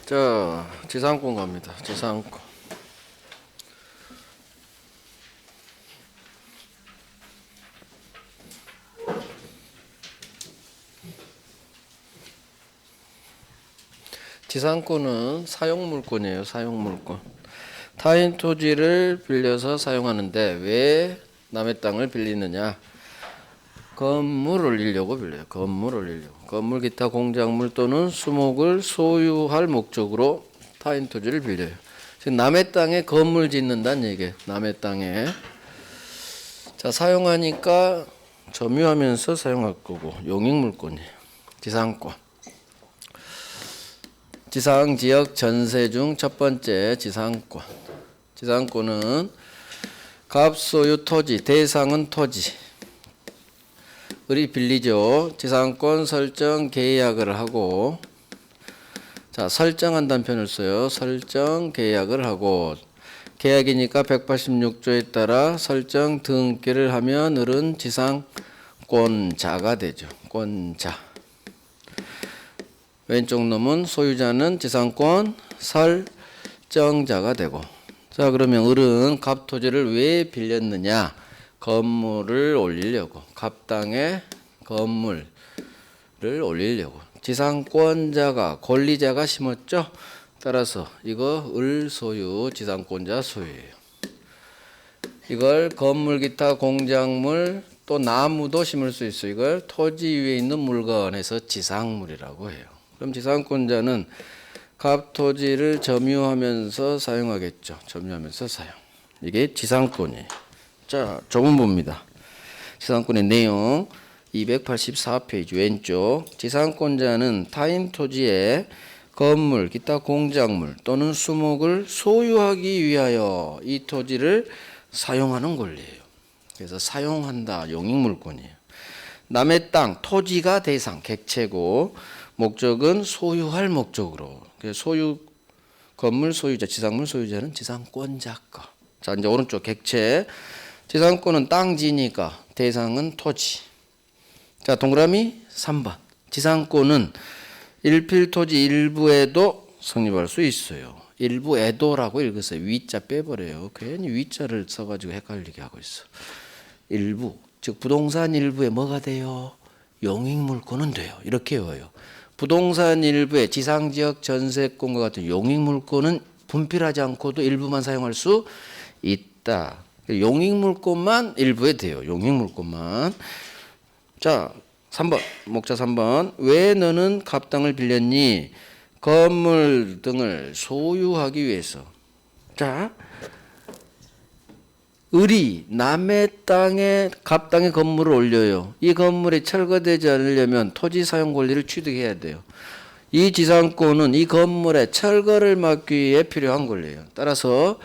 자, 지상권 갑니다. 지상권. 지상권은 사용물권이에요. 사용물권. 타인 토지를 빌려서 사용하는데 왜 남의 땅을 빌리느냐? 건물 올리려고 빌려요. 건물 올리려고. 건물 기타 공작물 또는 수목을 소유할 목적으로 타인 토지를 빌려요. 지금 남의 땅에 건물 짓는다는 얘기예요. 남의 땅에. 자, 사용하니까 점유하면서 사용할 거고 용익물권이에요. 지상권. 지상지역 전세 중 첫 번째 지상권. 지상권은 갑소유 토지, 대상은 토지. 을이 빌리죠. 지상권 설정 계약을 하고, 자, 설정한다는 표현을 써요. 설정 계약을 하고, 계약이니까 186조에 따라 설정 등기를 하면 을은 지상권자가 되죠. 권자. 왼쪽 놈은 소유자는 지상권 설정자가 되고. 자, 그러면 을은 갑토지를 왜 빌렸느냐? 건물을 올리려고. 갑땅에 건물을 올리려고. 지상권자가 권리자가 심었죠. 따라서 이거 을 소유, 지상권자 소유예요. 이걸 건물 기타 공작물 또 나무도 심을 수 있어요. 이걸 토지 위에 있는 물건에서 지상물이라고 해요. 그럼 지상권자는 갑토지를 점유하면서 사용하겠죠. 점유하면서 사용. 이게 지상권이에요. 자, 조문봅니다. 지상권의 내용 284페이지 왼쪽. 지상권자는 타인 토지에 건물, 기타 공작물 또는 수목을 소유하기 위하여 이 토지를 사용하는 권리예요. 그래서 사용한다. 용익물권이에요. 남의 땅, 토지가 대상, 객체고 목적은 소유할 목적으로. 소유 건물 소유자, 지상물 소유자는 지상권자 거. 자, 이제 오른쪽 객체. 지상권은 땅지니까 대상은 토지. 자, 동그라미 3번. 지상권은 일필토지 일부에도 성립할 수 있어요. 일부에도라고 읽었어요. 위자 빼버려요. 괜히 위자를 써가지고 헷갈리게 하고 있어. 일부, 즉 부동산 일부에 뭐가 돼요? 용익물권은 돼요. 이렇게 외워요. 부동산 일부에 지상지역 전세권과 같은 용익물권은 분필하지 않고도 일부만 사용할 수 있다. 용익물권만 일부에 돼요. 용익물권만. 자, 3번. 목차 3번. 왜 너는 갑땅을 빌렸니? 건물 등을 소유하기 위해서. 자, 을이 남의 땅에 갑땅에 건물을 올려요. 이 건물이 철거되지 않으려면 토지 사용 권리를 취득해야 돼요. 이 지상권은 이 건물의 철거를 막기 위해 필요한 권리예요. 따라서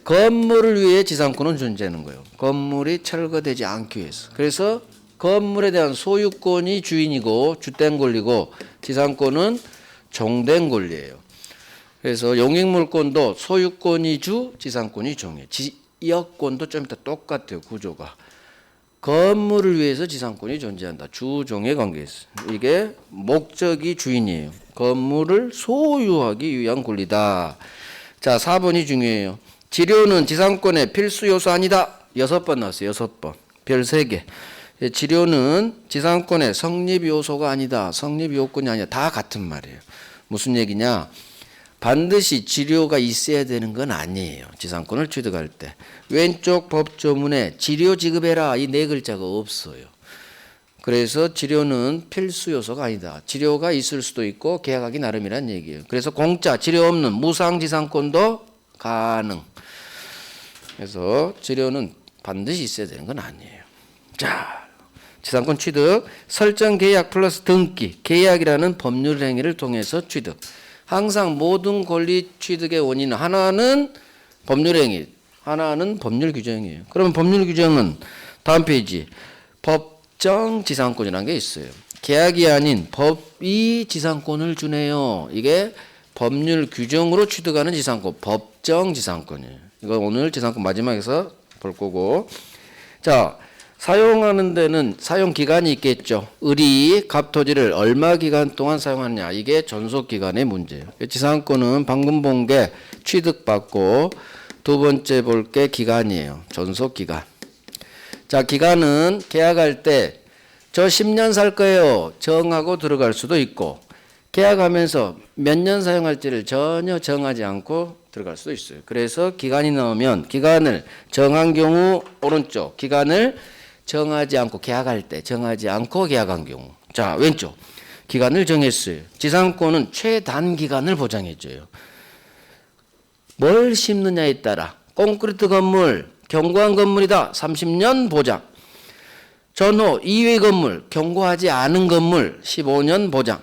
건물을 위해 지상권은 존재하는 거예요. 건물이 철거되지 않기 위해서. 그래서 건물에 대한 소유권이 주인이고 주된 권리고 지상권은 종된 권리예요. 그래서 용익물권도 소유권이 주, 지상권이 종이에요. 지역권도 좀 이따 똑같아요. 구조가. 건물을 위해서 지상권이 존재한다. 주종의 관계에 있어요. 이게 목적이 주인이에요. 건물을 소유하기 위한 권리다. 자, 4번이 중요해요. 지료는 지상권의 필수 요소 아니다. 6번 나왔어요. 6번. 별 3개. 지료는 지상권의 성립 요소가 아니다. 성립 요건이 아니야. 다 같은 말이에요. 무슨 얘기냐? 반드시 지료가 있어야 되는 건 아니에요. 지상권을 취득할 때. 왼쪽 법조문에 지료 지급해라. 이 4글자가 없어요. 그래서 지료는 필수 요소가 아니다. 지료가 있을 수도 있고 계약하기 나름이란 얘기예요. 그래서 공짜, 지료 없는 무상지상권도 가능. 그래서 지료는 반드시 있어야 되는 건 아니에요. 자, 지상권 취득, 설정 계약 플러스 등기, 계약이라는 법률 행위를 통해서 취득. 항상 모든 권리 취득의 원인은 하나는 법률 행위, 하나는 법률 규정이에요. 그러면 법률 규정은 다음 페이지 법정 지상권이라는 게 있어요. 계약이 아닌 법이 지상권을 주네요. 이게 법률 규정으로 취득하는 지상권, 법정 지상권이에요. 이거 오늘 지상권 마지막에서 볼 거고. 자, 사용하는 데는 사용 기간이 있겠죠. 을이 갑토지를 얼마 기간 동안 사용하느냐. 이게 전속 기간의 문제예요. 지상권은 방금 본 게 취득받고 두 번째 볼 게 기간이에요. 전속 기간. 자, 기간은 계약할 때 저 10년 살 거예요. 정하고 들어갈 수도 있고 계약하면서 몇 년 사용할지를 전혀 정하지 않고 들어갈 수도 있어요. 그래서 기간이 나오면 기간을 정한 경우 오른쪽, 기간을 정하지 않고 계약할 때 정하지 않고 계약한 경우. 자, 왼쪽. 기간을 정했어요. 지상권은 최단 기간을 보장해줘요. 뭘 심느냐에 따라 콘크리트 건물, 견고한 건물이다. 30년 보장. 전호 이외의 건물, 견고하지 않은 건물 15년 보장.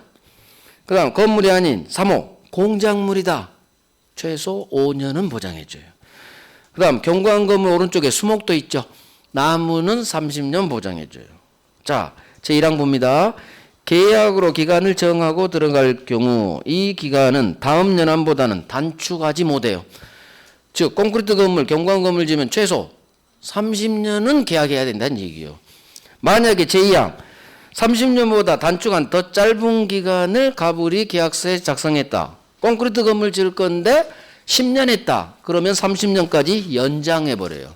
그 다음 건물이 아닌 3호 공작물이다. 최소 5년은 보장해줘요. 그 다음 견고한 건물 오른쪽에 수목도 있죠. 나무는 30년 보장해줘요. 자, 제1항 봅니다. 계약으로 기간을 정하고 들어갈 경우 이 기간은 다음 연한보다는 단축하지 못해요. 즉 콘크리트 건물, 견고한 건물 지으면 최소 30년은 계약해야 된다는 얘기예요. 만약에 제2항 30년보다 단축한 더 짧은 기간을 갑을이 계약서에 작성했다. 콘크리트 건물 지을 건데 10년 했다. 그러면 30년까지 연장해버려요.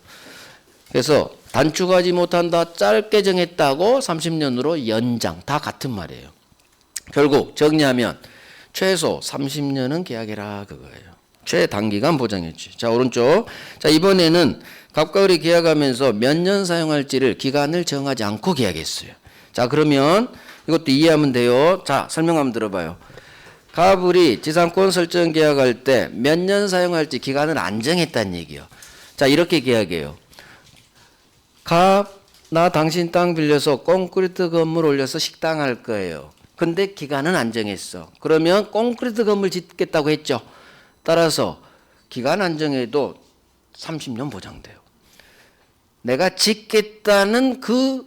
그래서 단축하지 못한다. 짧게 정했다고 30년으로 연장. 다 같은 말이에요. 결국 정리하면 최소 30년은 계약해라 그거예요. 최단기간 보장했지. 자, 오른쪽. 자, 이번에는 갑과 을이 계약하면서 몇 년 사용할지를 기간을 정하지 않고 계약했어요. 자, 그러면 이것도 이해하면 돼요. 자, 설명 한번 들어봐요. 갑을이 지상권 설정 계약할 때 몇 년 사용할지 기간을 안 정했다는 얘기예요. 자, 이렇게 계약해요. 갑, 나 당신 땅 빌려서 콘크리트 건물 올려서 식당 할 거예요. 근데 기간은 안 정했어. 그러면 콘크리트 건물 짓겠다고 했죠. 따라서 기간 안 정해도 30년 보장돼요. 내가 짓겠다는 그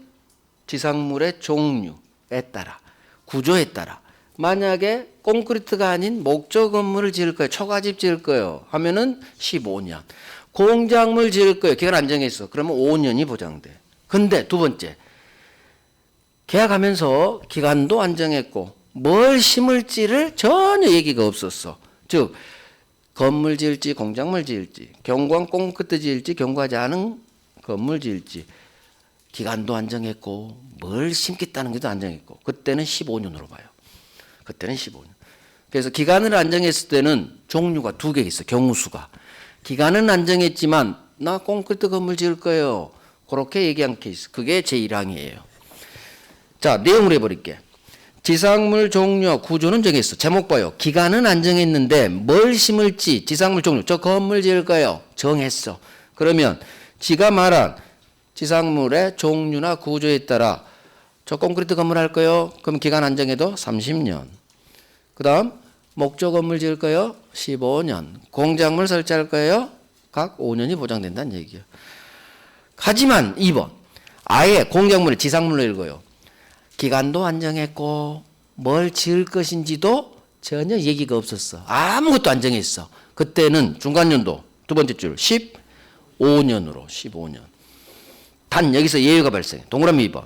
지상물의 종류에 따라, 구조에 따라. 만약에 콘크리트가 아닌 목조 건물을 지을 거예요. 초가집 지을 거예요. 하면은 15년. 공작물 지을 거예요. 기간 안 정했어. 그러면 5년이 보장돼. 근데 두 번째. 계약하면서 기간도 안 정했고 뭘 심을지를 전혀 얘기가 없었어. 즉 건물 지을지 공작물 지을지 견고한 콘크리트 지을지 견고하지 않은 건물 지을지 기간도 안 정했고 뭘 심겠다는 것도 안 정했고 그때는 15년으로 봐요. 그때는 15년. 그래서 기간을 안 정했을 때는 종류가 두 개 있어. 경우수가. 기간은 안 정했지만 나 콘크리트 건물 지을 거예요. 그렇게 얘기한 케이스. 그게 제1항이에요. 자, 내용을 해버릴게. 지상물 종류 구조는 정했어. 제목 봐요. 기간은 안 정했는데 뭘 심을지 지상물 종류. 저 건물 지을 거예요. 정했어. 그러면 지가 말한 지상물의 종류나 구조에 따라 저 콘크리트 건물 할 거예요. 그럼 기간 안 정해도 30년. 그 다음 목조 건물 지을 거예요. 15년. 공작물 설치할 거예요. 각 5년이 보장된다는 얘기예요. 하지만 2번. 아예 공작물을 지상물로 읽어요. 기간도 안 정했고 뭘 지을 것인지도 전혀 얘기가 없었어. 아무것도 안 정했어. 그때는 중간연도 두 번째 줄 15년으로 15년. 단 여기서 예외가 발생해. 동그라미 2번.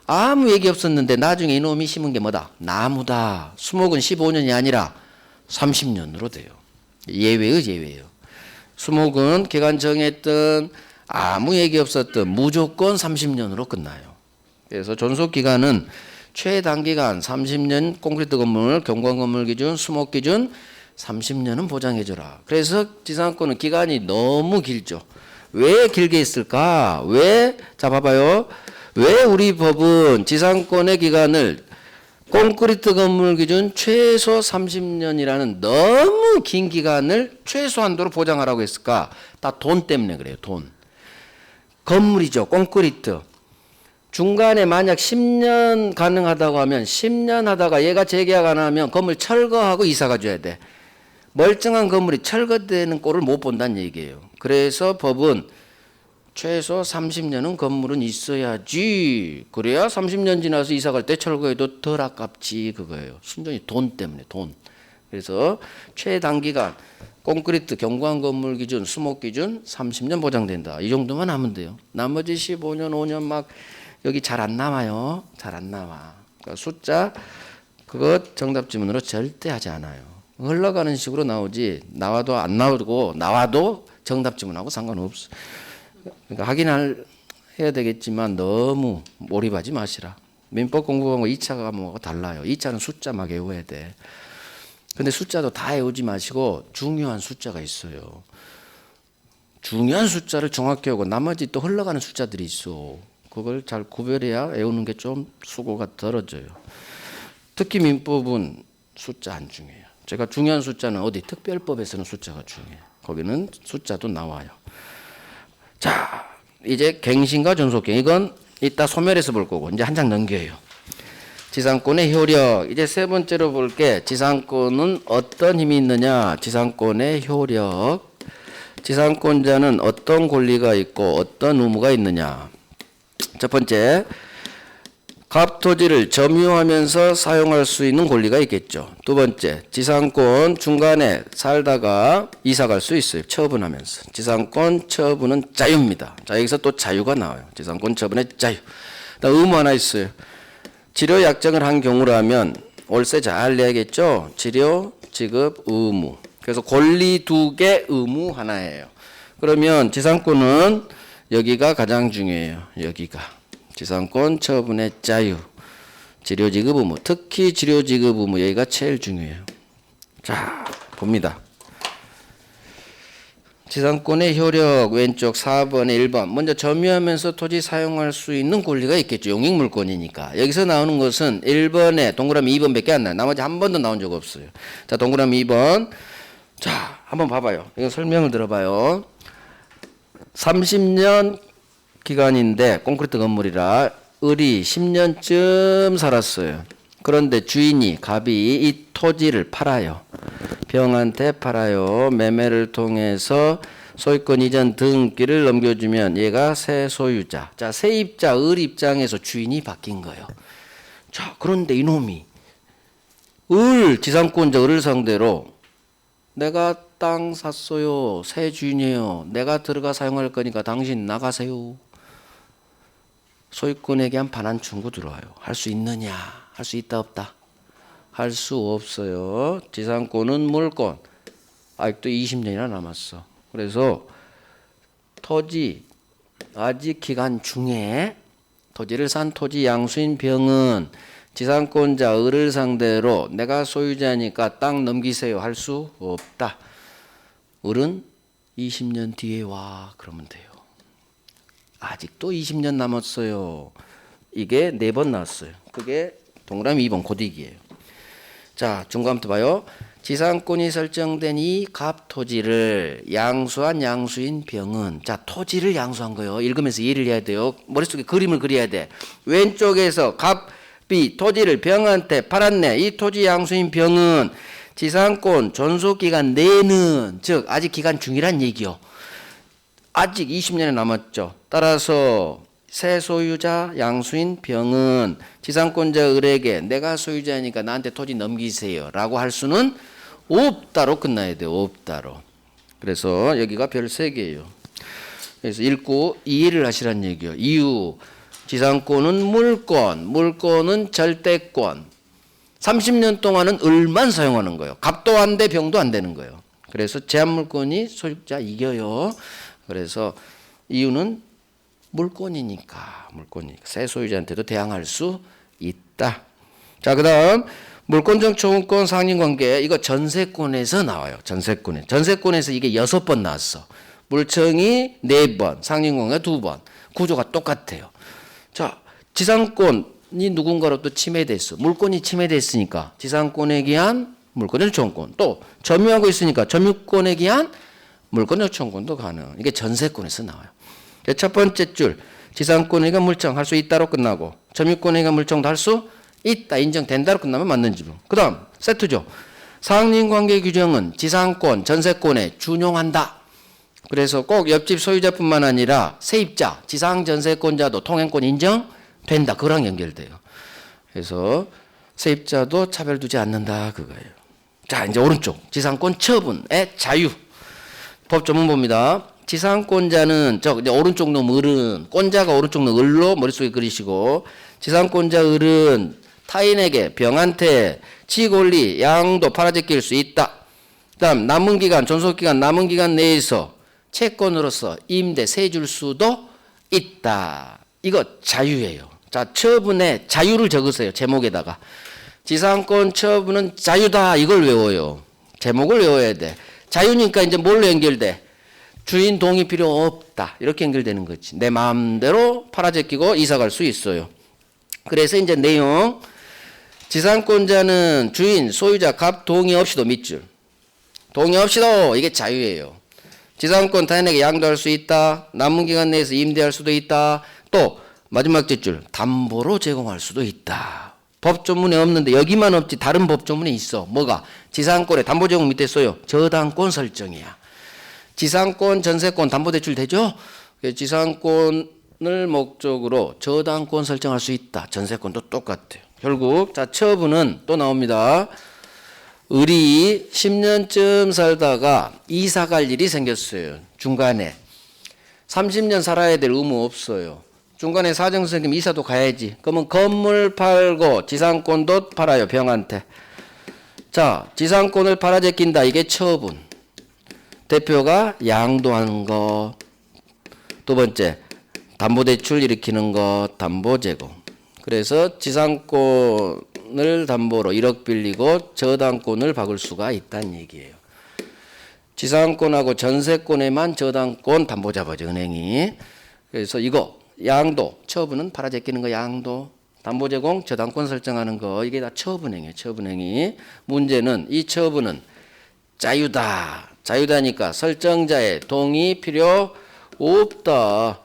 아무 얘기 없었는데 나중에 이놈이 심은 게 뭐다? 나무다. 수목은 15년이 아니라 30년으로 돼요. 예외의 예외예요. 수목은 기간 정했던 아무 얘기 없었던 무조건 30년으로 끝나요. 그래서 존속기간은 최단기간 30년 콘크리트 건물, 견고한 건물 기준, 수목 기준 30년은 보장해줘라. 그래서 지상권은 기간이 너무 길죠. 왜 길게 했을까? 왜? 자, 봐봐요. 왜 우리 법은 지상권의 기간을 콘크리트 건물 기준 최소 30년이라는 너무 긴 기간을 최소한도로 보장하라고 했을까? 다 돈 때문에 그래요. 돈. 건물이죠. 콘크리트. 중간에 만약 10년 가능하다고 하면 10년 하다가 얘가 재계약 안 하면 건물 철거하고 이사가 줘야 돼. 멀쩡한 건물이 철거되는 꼴을 못 본다는 얘기예요. 그래서 법은 최소 30년은 건물은 있어야지. 그래야 30년 지나서 이사 갈 때 철거해도 덜 아깝지 그거예요. 순전히 돈 때문에 돈. 그래서 최단기간 콘크리트 경관 건물 기준 수목 기준 30년 보장된다. 이 정도만 하면 돼요. 나머지 15년 5년 막 여기 잘 안 남아요. 잘 안 남아. 그러니까 숫자 그것 정답 지문으로 절대 하지 않아요. 흘러가는 식으로 나오지 나와도 안 나오고 나와도 정답 지문하고 상관없어. 그러니까 해야 되겠지만 너무 몰입하지 마시라. 민법 공부하고 2차 과목하고 달라요. 2차는 숫자만 외워야 돼. 근데 숫자도 다 외우지 마시고 중요한 숫자가 있어요. 중요한 숫자를 정확히 외우고 나머지 또 흘러가는 숫자들이 있어. 그걸 잘 구별해야 외우는 게 좀 수고가 덜어져요. 특히 민법은 숫자 안 중요해요. 제가 중요한 숫자는 어디 특별법에서는 숫자가 중요해요. 거기는 숫자도 나와요. 자, 이제 갱신과 존속갱. 이건 이따 소멸해서 볼 거고 이제 한 장 넘겨요. 지상권의 효력. 이제 세 번째로 볼게. 지상권은 어떤 힘이 있느냐? 지상권의 효력. 지상권자는 어떤 권리가 있고 어떤 의무가 있느냐? 첫 번째, 갑토지를 점유하면서 사용할 수 있는 권리가 있겠죠. 두 번째, 지상권 중간에 살다가 이사 갈 수 있어요. 처분하면서. 지상권 처분은 자유입니다. 자, 여기서 또 자유가 나와요. 지상권 처분의 자유. 다음 의무 하나 있어요. 치료 약정을 한 경우라면 월세 잘 내야겠죠. 치료, 지급, 의무. 그래서 권리 2개, 의무 하나예요. 그러면 지상권은 여기가 가장 중요해요. 여기가. 지상권 처분의 자유. 치료, 지급, 의무. 특히 치료, 지급, 의무. 여기가 제일 중요해요. 자, 봅니다. 지상권의 효력 왼쪽 4번에 1번. 먼저 점유하면서 토지 사용할 수 있는 권리가 있겠죠. 용익물권이니까. 여기서 나오는 것은 1번에 동그라미 2번밖에 안 나요. 나머지 한 번도 나온 적 없어요. 자, 동그라미 2번. 자, 한번 봐봐요. 이거 설명을 들어봐요. 30년 기간인데 콘크리트 건물이라 을이 10년쯤 살았어요. 그런데 주인이 갑이 이 토지를 팔아요. 병한테 팔아요. 매매를 통해서 소유권 이전 등기를 넘겨주면 얘가 새 소유자. 자, 세입자 을 입장에서 주인이 바뀐 거예요. 자, 그런데 이놈이 지상권자 을을 상대로 내가 땅 샀어요. 새 주인이에요. 내가 들어가 사용할 거니까 당신 나가세요. 소유권에 대한 반환 청구 들어와요. 할 수 있느냐? 할 수 있다 없다? 할 수 없어요. 지상권은 물권. 아직도 20년이나 남았어. 그래서 토지 아직 기간 중에 토지를 산 토지 양수인 병은 지상권자 을을 상대로 내가 소유자니까 땅 넘기세요 할 수 없다. 을은 20년 뒤에 와 그러면 돼요. 아직도 20년 남았어요. 이게 4번 나왔어요. 그게 동그라미 2번 고딕이에요. 자, 중간부터 봐요. 지상권이 설정된 이 갑토지를 양수한 양수인 병은, 자, 토지를 양수한 거예요. 읽으면서 이해를 해야 돼요. 머릿속에 그림을 그려야 돼. 왼쪽에서 갑이 토지를 병한테 팔았네. 이 토지 양수인 병은 지상권 존속기간 내는, 즉 아직 기간 중이란 얘기요. 아직 20년이 남았죠. 따라서 새 소유자 양수인 병은 지상권자 을에게 내가 소유자니까 나한테 토지 넘기세요 라고 할 수는 없다로 끝나야 돼요. 없다로. 그래서 여기가 별 3개예요. 그래서 읽고 이해를 하시란 얘기예요. 이유. 지상권은 물권, 물권은 절대권. 30년 동안은 을만 사용하는 거예요. 갑도 안 돼, 병도 안 되는 거예요. 그래서 제한물권이 소유자 이겨요. 그래서 이유는 물권이니까 새 소유자한테도 대항할 수 있다. 자, 그다음 물권적 초분권 상린관계. 이거 전세권에서 나와요. 전세권에서 이게 6번 나왔어. 물청이 4번, 상린관계가 2번. 구조가 똑같아요. 자, 지상권이 누군가로부터 침해됐어. 물권이 침해됐으니까 지상권에 기한 물권적 초분권. 또 점유하고 있으니까 점유권에 기한 물권적 초분권도 가능. 이게 전세권에서 나와요. 첫 번째 줄 지상권이가 물청 할 수 있다로 끝나고 점유권이가 물청도 할 수 있다 인정된다로 끝나면 맞는 지분. 그 다음 세트죠. 상린관계 규정은 지상권, 전세권에 준용한다. 그래서 꼭 옆집 소유자뿐만 아니라 세입자, 지상전세권자도 통행권 인정된다. 그거랑 연결돼요. 그래서 세입자도 차별 두지 않는다 그거예요. 자, 이제 오른쪽 지상권 처분의 자유. 법조문 봅니다. 지상권자는 이제 오른쪽 놈 을은 권자가 오른쪽 놈 을로 머릿속에 그리시고 지상권자 을은 타인에게 병한테 지 권리 양도 팔아제낄 수 있다. 그다음 남은 기간 존속 기간 남은 기간 내에서 채권으로서 임대 세 줄 수도 있다. 이거 자유예요. 자, 처분의 자유를 적으세요. 제목에다가 지상권 처분은 자유다. 이걸 외워요. 제목을 외워야 돼. 자유니까 이제 뭘로 연결돼? 주인 동의 필요 없다. 이렇게 연결되는 거지. 내 마음대로 팔아제끼고 이사갈 수 있어요. 그래서 이제 내용 지상권자는 주인, 소유자, 갑 동의 없이도 밑줄. 동의 없이도 이게 자유예요. 지상권 타인에게 양도할 수 있다. 남은 기간 내에서 임대할 수도 있다. 또 마지막 뒷줄 담보로 제공할 수도 있다. 법조문에 없는데 여기만 없지 다른 법조문에 있어. 뭐가? 지상권에 담보 제공 밑에 써요. 저당권 설정이야. 지상권, 전세권, 담보대출 되죠? 지상권을 목적으로 저당권 설정할 수 있다. 전세권도 똑같아요. 결국 자 처분은 또 나옵니다. 을이 10년쯤 살다가 이사 갈 일이 생겼어요. 중간에 30년 살아야 될 의무 없어요. 중간에 사정 생기면 이사도 가야지. 그러면 건물 팔고 지상권도 팔아요. 병한테. 자, 지상권을 팔아제낀다. 이게 처분. 대표가 양도하는 거. 두 번째, 담보대출 일으키는 거, 담보 제공. 그래서 지상권을 담보로 1억 빌리고 저당권을 박을 수가 있다는 얘기예요. 지상권하고 전세권에만 저당권 담보 잡아줘, 은행이. 그래서 이거 양도, 처분은 팔아제끼는 거 양도, 담보 제공, 저당권 설정하는 거 이게 다 처분행위예요. 처분행위. 문제는 이 처분은 자유다. 자유다니까 설정자의 동의 필요 없다.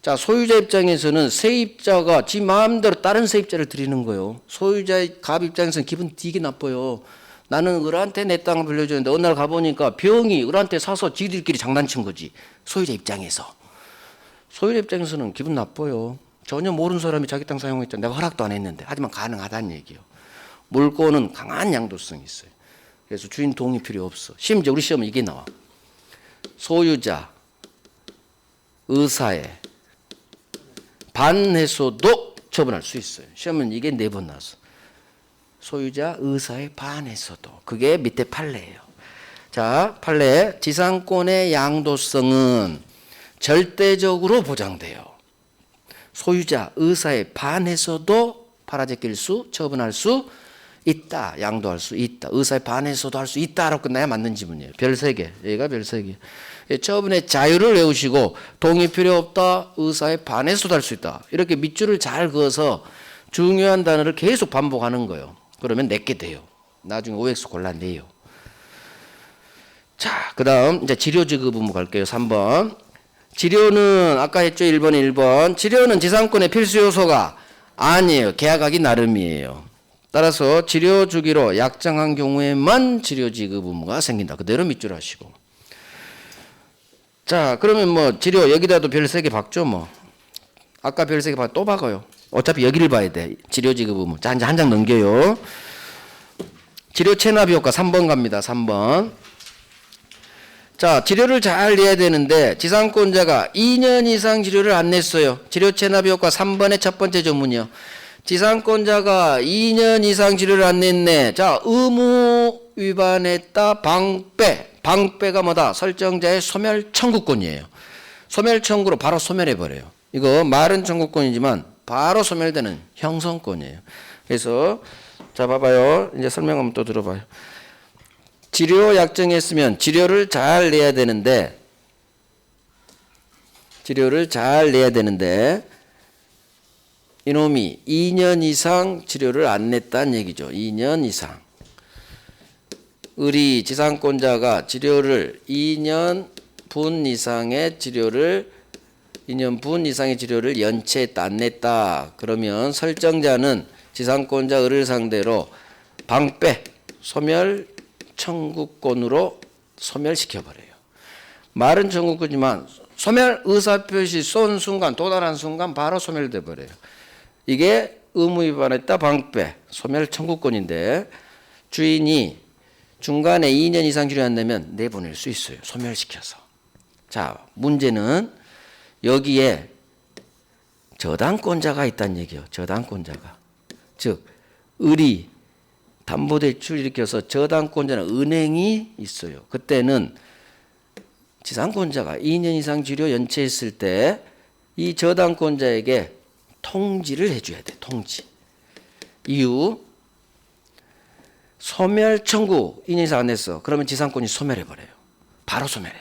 자, 소유자 입장에서는 세입자가 지 마음대로 다른 세입자를 드리는 거예요. 소유자의 갑 입장에서는 기분 되게 나빠요. 나는 을한테 내 땅을 빌려줬는데 어느 날 가보니까 병이 을한테 사서 지들끼리 장난친 거지. 소유자 입장에서. 소유자 입장에서는 기분 나빠요. 전혀 모르는 사람이 자기 땅 사용했잖아. 내가 허락도 안 했는데. 하지만 가능하다는 얘기예요. 물권은 강한 양도성이 있어요. 그래서 주인 동의 필요 없어. 심지어 우리 시험은 이게 나와. 소유자, 의사에 반해서도 처분할 수 있어요. 시험은 이게 4번 나왔어. 소유자, 의사에 반해서도. 그게 밑에 판례예요. 자, 판례. 지상권의 양도성은 절대적으로 보장돼요. 소유자, 의사에 반해서도 팔아제낄 수, 처분할 수 있다. 양도할 수 있다. 의사에 반해서도 할 수 있다라고 끝나야 맞는 지문이에요. 별 3개. 얘가 별 3개. 처분의 자유를 외우시고 동의 필요 없다. 의사에 반해서도 할 수 있다. 이렇게 밑줄을 잘 그어서 중요한 단어를 계속 반복하는 거예요. 그러면 내게 돼요. 나중에 OX 골라내요. 자, 그 다음 이제 지료지급 의무 갈게요. 3번. 지료는 아까 했죠. 1번에 1번. 지료는 지상권의 필수 요소가 아니에요. 계약하기 나름이에요. 따라서 지료 주기로 약정한 경우에만 지료 지급 의무가 생긴다. 그대로 밑줄 하시고. 자, 그러면 뭐 지료 여기다도 별 3개 박죠 뭐. 아까 별 3개 또 박아요. 어차피 여기를 봐야 돼. 지료 지급 의무. 자, 이제 한 장 넘겨요. 지료 체납 효과 3번 갑니다. 3번. 자, 지료를 잘 내야 되는데 지상권자가 2년 이상 지료를 안 냈어요. 지료 체납 효과 3번의 첫 번째 조문이요. 지상권자가 2년 이상 지료를 안 냈네. 자, 의무 위반했다. 방패. 방패가 뭐다? 설정자의 소멸 청구권이에요. 소멸 청구로 바로 소멸해버려요. 이거 말은 청구권이지만 바로 소멸되는 형성권이에요. 그래서 자, 봐봐요. 이제 설명 한번 또 들어봐요. 지료 약정했으면 지료를 잘 내야 되는데 이놈이 2년 이상 지료를 안 냈다는 얘기죠. 2년 이상. 을이 지상권자가 지료를 2년 분 이상의 지료를 연체했다 안 냈다. 그러면 설정자는 지상권자 을을 상대로 방패 소멸 청구권으로 소멸시켜버려요. 말은 청구권이지만 소멸 의사표시 쏜 순간 도달한 순간 바로 소멸돼 버려요. 이게 의무 위반했다 방패 소멸 청구권인데 주인이 중간에 2년 이상 치료 안 되면 내보낼 수 있어요. 소멸시켜서. 자, 문제는 여기에 저당권자가 있다는 얘기예요. 저당권자가. 즉 을이 담보대출 일으켜서 저당권자는 은행이 있어요. 그때는 지상권자가 2년 이상 치료 연체했을 때 이 저당권자에게 통지를 해줘야 돼. 통지. 이후 소멸 청구 2년 이상 안 했어. 그러면 지상권이 소멸해버려요. 바로 소멸해.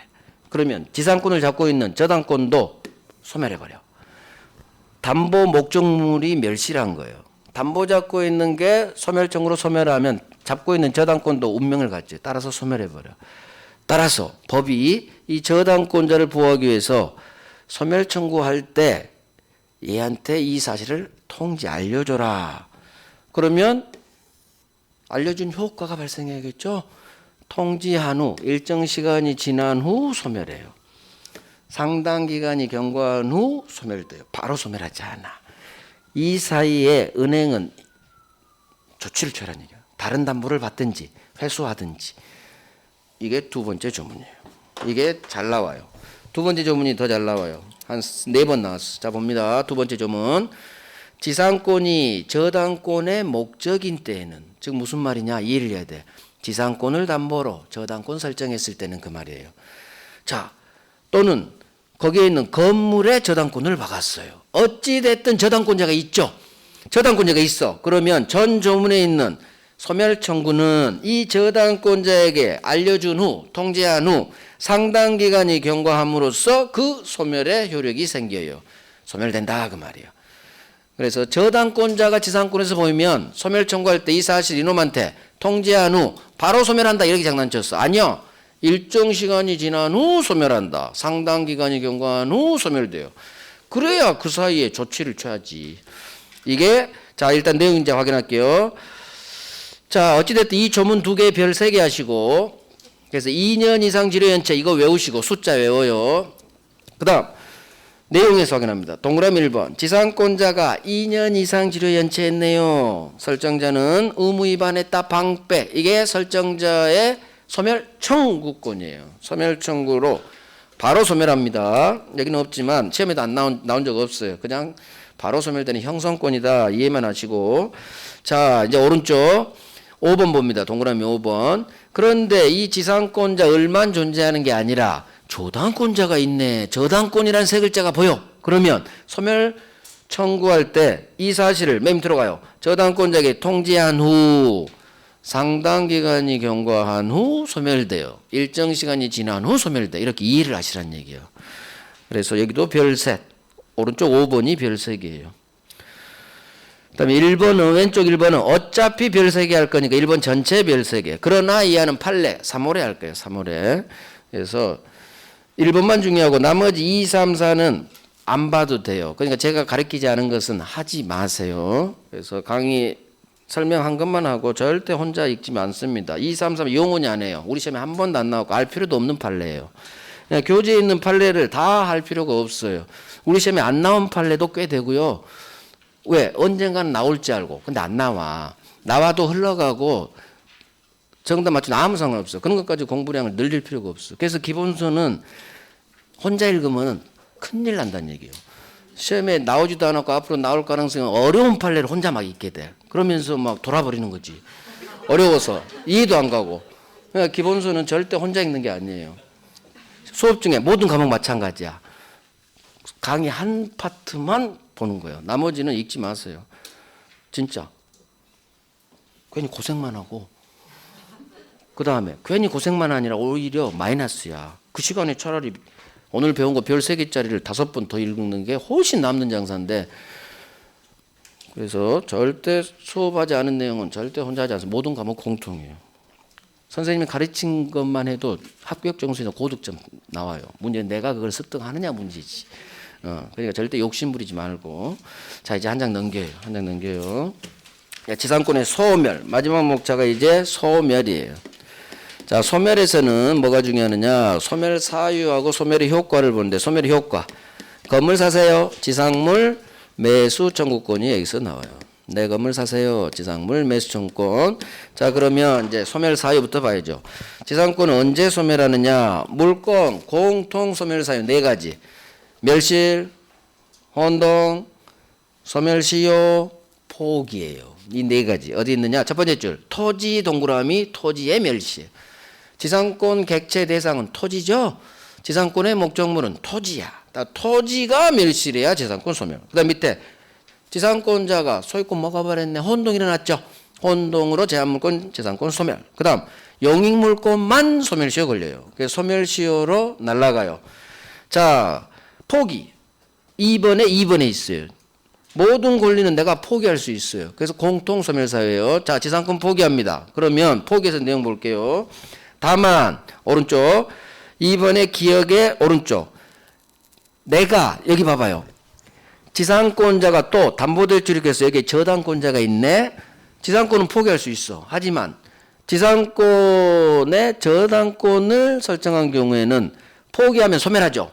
그러면 지상권을 잡고 있는 저당권도 소멸해버려. 담보 목적물이 멸실한 거예요. 담보 잡고 있는 게 소멸 청구로 소멸하면 잡고 있는 저당권도 운명을 갖지. 따라서 소멸해버려. 따라서 법이 이 저당권자를 보호하기 위해서 소멸 청구할 때 얘한테 이 사실을 통지 알려줘라. 그러면 알려준 효과가 발생해야겠죠. 통지한 후 일정 시간이 지난 후 소멸해요. 상당 기간이 경과한 후 소멸돼요. 바로 소멸하지 않아. 이 사이에 은행은 조치를 취하라는 얘기예요. 다른 담보를 받든지 회수하든지. 이게 두 번째 조문이에요. 이게 잘 나와요. 두 번째 조문이 더 잘 나와요. 한 4번 나왔어. 자, 봅니다. 두 번째 조문. 지상권이 저당권의 목적인 때에는, 즉 무슨 말이냐 이해를 해야 돼. 지상권을 담보로 저당권 설정했을 때는 그 말이에요. 자, 또는 거기에 있는 건물에 저당권을 박았어요. 어찌 됐든 저당권자가 있죠. 저당권자가 있어. 그러면 전 조문에 있는 소멸 청구는 이 저당권자에게 알려준 후, 통지한 후 상당 기간이 경과함으로써 그 소멸의 효력이 생겨요. 소멸된다 그 말이에요. 그래서 저당권자가 지상권에서 보이면 소멸 청구할 때 이 사실 이놈한테 통지한 후 바로 소멸한다 이렇게 장난쳤어. 아니요. 일정 시간이 지난 후 소멸한다. 상당 기간이 경과한 후 소멸돼요. 그래야 그 사이에 조치를 취하지. 이게 자 일단 내용 이제 확인할게요. 자 어찌됐든 이 조문 2개 별 3개 하시고 그래서 2년 이상 치료 연체 이거 외우시고 숫자 외워요. 그 다음 내용에서 확인합니다. 동그라미 1번 지상권자가 2년 이상 치료 연체했네요. 설정자는 의무 위반했다 방패. 이게 설정자의 소멸 청구권이에요. 소멸 청구로 바로 소멸합니다. 여기는 없지만 시험에도 안 나온 적 없어요. 그냥 바로 소멸되는 형성권이다. 이해만 하시고 자 이제 오른쪽 5번 봅니다. 동그라미 5번. 그런데 이 지상권자 을만 존재하는 게 아니라 조당권자가 있네. 저당권이라는 세 글자가 보여. 그러면 소멸 청구할 때 이 사실을 맨 밑으로 가요. 저당권자에게 통지한 후 상당 기간이 경과한 후 소멸돼요. 일정 시간이 지난 후 소멸돼. 이렇게 이해를 하시라는 얘기예요. 그래서 여기도 별 셋. 오른쪽 5번이 별 3개예요. 그다음에 1번은 왼쪽 1번은 어차피 별 3개 할 거니까 1번 전체 별 3개. 그러나 이하는 판례 3월에 할 거예요. 3월에. 그래서 1번만 중요하고 나머지 2, 3, 4는 안 봐도 돼요. 그러니까 제가 가르치지 않은 것은 하지 마세요. 그래서 강의 설명한 것만 하고 절대 혼자 읽지 않습니다. 2, 3, 4 영원히 안 해요. 우리 시험에 한 번도 안 나오고 알 필요도 없는 판례예요. 그냥 교재에 있는 판례를 다 할 필요가 없어요. 우리 시험에 안 나온 판례도 꽤 되고요. 왜? 언젠가는 나올지 알고. 근데 안 나와. 나와도 흘러가고 정답 맞추면 아무 상관없어. 그런 것까지 공부량을 늘릴 필요가 없어. 그래서 기본서는 혼자 읽으면 큰일 난다는 얘기예요. 시험에 나오지도 않았고 앞으로 나올 가능성은 어려운 판례를 혼자 막 읽게 돼. 그러면서 막 돌아버리는 거지. 어려워서 이해도 안 가고. 그러니까 기본서는 절대 혼자 읽는 게 아니에요. 수업 중에 모든 과목 마찬가지야. 강의 한 파트만 보는 거예요. 나머지는 읽지 마세요. 진짜. 괜히 고생만 하고. 그 다음에 괜히 고생만 아니라 오히려 마이너스야. 그 시간에 차라리 오늘 배운 거 별 3개짜리를 5번 더 읽는 게 훨씬 남는 장사인데 그래서 절대 수업하지 않은 내용은 절대 혼자 하지 않습니다. 모든 과목 공통이에요. 선생님이 가르친 것만 해도 합격 점수에서 고득점 나와요. 문제는 내가 그걸 습득하느냐 문제지. 그러니까 절대 욕심 부리지 말고. 자, 이제 한 장 넘겨요. 한 장 넘겨요. 지상권의 소멸. 마지막 목차가 이제 소멸이에요. 자, 소멸에서는 뭐가 중요하느냐. 소멸 사유하고 소멸의 효과를 보는데 소멸의 효과. 건물 사세요. 지상물 매수 청구권이 여기서 나와요. 내 건물 사세요. 지상물 매수청권. 자, 그러면 이제 소멸 사유부터 봐야죠. 지상권은 언제 소멸하느냐? 물권, 공통 소멸 사유 네 가지. 멸실, 혼동, 소멸시효, 포기예요. 이 네 가지. 어디 있느냐? 첫 번째 줄. 토지 동그라미 토지의 멸시. 지상권 객체 대상은 토지죠. 지상권의 목적물은 토지야. 토지가 멸실해야 지상권 소멸. 그다음 밑에 지상권자가 소유권 먹어버렸네. 혼동 일어났죠. 혼동으로 제한물권 지상권 소멸. 그다음 용익물권만 소멸시효 걸려요. 그래서 소멸시효로 날아가요. 자, 포기. 2번에 있어요. 모든 권리는 내가 포기할 수 있어요. 그래서 공통소멸사유예요. 자, 지상권 포기합니다. 그러면 포기해서 내용 볼게요. 다만 오른쪽 2번의 기억의 오른쪽 내가 여기 봐봐요. 지상권자가 또 담보대출이 있어 여기 저당권자가 있네. 지상권은 포기할 수 있어. 하지만 지상권의 저당권을 설정한 경우에는 포기하면 소멸하죠.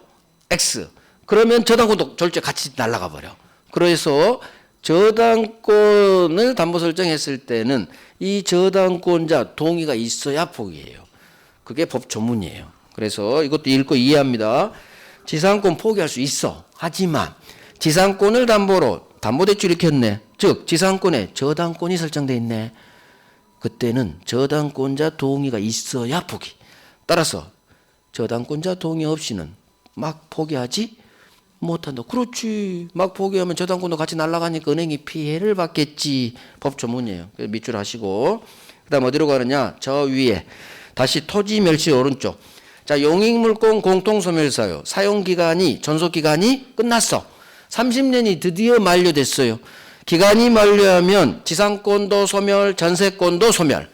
X. 그러면 저당권도 졸제 같이 날아가 버려. 그래서 저당권을 담보 설정했을 때는 이 저당권자 동의가 있어야 포기해요. 그게 법 조문이에요. 그래서 이것도 읽고 이해합니다. 지상권 포기할 수 있어. 하지만 지상권을 담보로 담보대출이 켰네. 즉 지상권에 저당권이 설정돼 있네. 그때는 저당권자 동의가 있어야 포기. 따라서 저당권자 동의 없이는 막 포기하지 못한다. 그렇지. 막 포기하면 저당권도 같이 날아가니까 은행이 피해를 받겠지. 법 조문이에요. 밑줄 하시고. 그 다음 어디로 가느냐. 저 위에 다시 토지 멸시 오른쪽. 자, 용익물권 공통소멸사유. 사용기간이 전속기간이 끝났어. 30년이 드디어 만료됐어요. 기간이 만료하면 지상권도 소멸, 전세권도 소멸.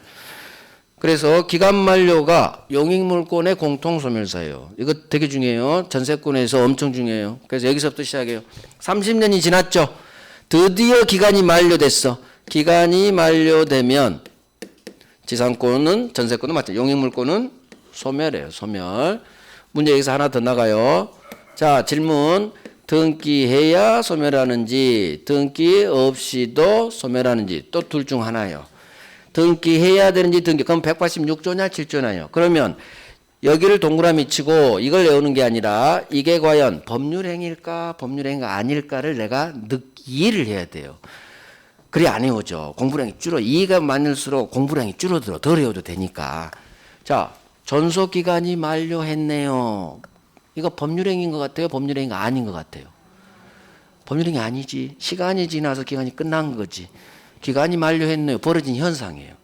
그래서 기간 만료가 용익물권의 공통소멸사예요. 이거 되게 중요해요. 전세권에서 엄청 중요해요. 그래서 여기서부터 시작해요. 30년이 지났죠. 드디어 기간이 만료됐어. 기간이 만료되면 지상권은 전세권은 맞죠. 용익물권은 소멸해요. 소멸. 문제 여기서 하나 더 나가요. 자, 질문. 등기해야 소멸하는지 등기 없이도 소멸하는지 또 둘 중 하나예요. 등기해야 되는지 그럼 186조냐 7조냐요. 그러면 여기를 동그라미 치고 이걸 외우는 게 아니라 이게 과연 법률행위일까 법률행위가 아닐까를 내가 이해를 해야 돼요. 그래 안 외우죠. 공부량이 이해가 많을수록 공부량이 줄어들어. 덜 외워도 되니까. 자, 전속기간이 만료했네요. 이거 법률행위인 것 같아요? 법률행위가 아닌 것 같아요? 법률행위 아니지. 시간이 지나서 기간이 끝난 거지. 기간이 만료했네요. 벌어진 현상이에요.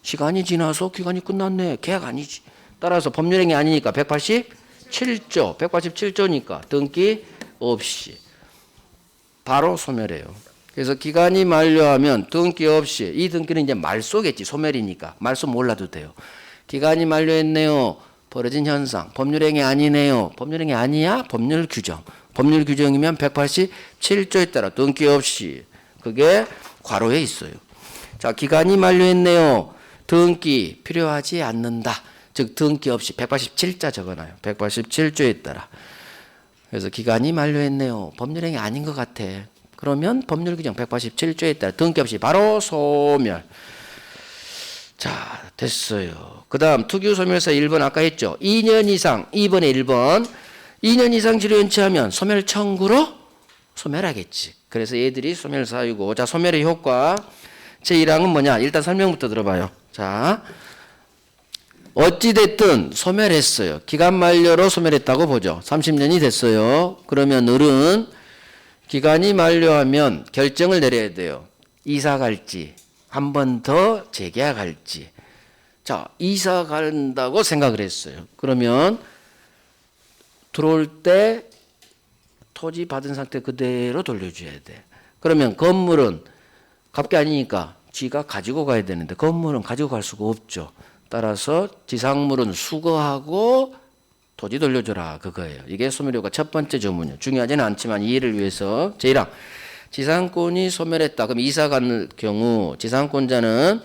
시간이 지나서 기간이 끝났네. 계약 아니지. 따라서 법률행위 아니니까 187조. 187조니까 등기 없이 바로 소멸해요. 그래서 기간이 만료하면 등기 없이 이 등기는 이제 말소겠지. 소멸이니까. 말소 몰라도 돼요. 기간이 만료했네요. 벌어진 현상. 법률행위 아니네요. 법률행위 아니야? 법률 규정. 법률 규정이면 187조에 따라 등기 없이. 그게 괄호에 있어요. 자, 기간이 만료했네요. 등기 필요하지 않는다. 즉 등기 없이 187자 적어놔요. 187조에 따라. 그래서 기간이 만료했네요. 법률행위 아닌 것 같아. 그러면 법률 규정 187조에 따라 등기 없이 바로 소멸. 자, 됐어요. 그 다음 특유소멸사 1번 아까 했죠. 2년 이상 2번에 1번 2년 이상 지료 연체하면 소멸 청구로 소멸하겠지. 그래서 얘들이 소멸사유고. 자, 소멸의 효과 제1항은 뭐냐. 일단 설명부터 들어봐요. 자, 어찌됐든 소멸했어요. 기간 만료로 소멸했다고 보죠. 30년이 됐어요. 그러면 을은 기간이 만료하면 결정을 내려야 돼요. 이사 갈지 한 번 더 재계약할지. 자, 이사 간다고 생각을 했어요. 그러면 들어올 때 토지 받은 상태 그대로 돌려줘야 돼. 그러면 건물은 값게 아니니까 지가 가지고 가야 되는데 건물은 가지고 갈 수가 없죠. 따라서 지상물은 수거하고 토지 돌려줘라 그거예요. 이게 소멸효과 첫 번째 조문이에요. 중요하지는 않지만 이해를 위해서 제1항 지상권이 소멸했다. 그럼 이사 갈 경우 지상권자는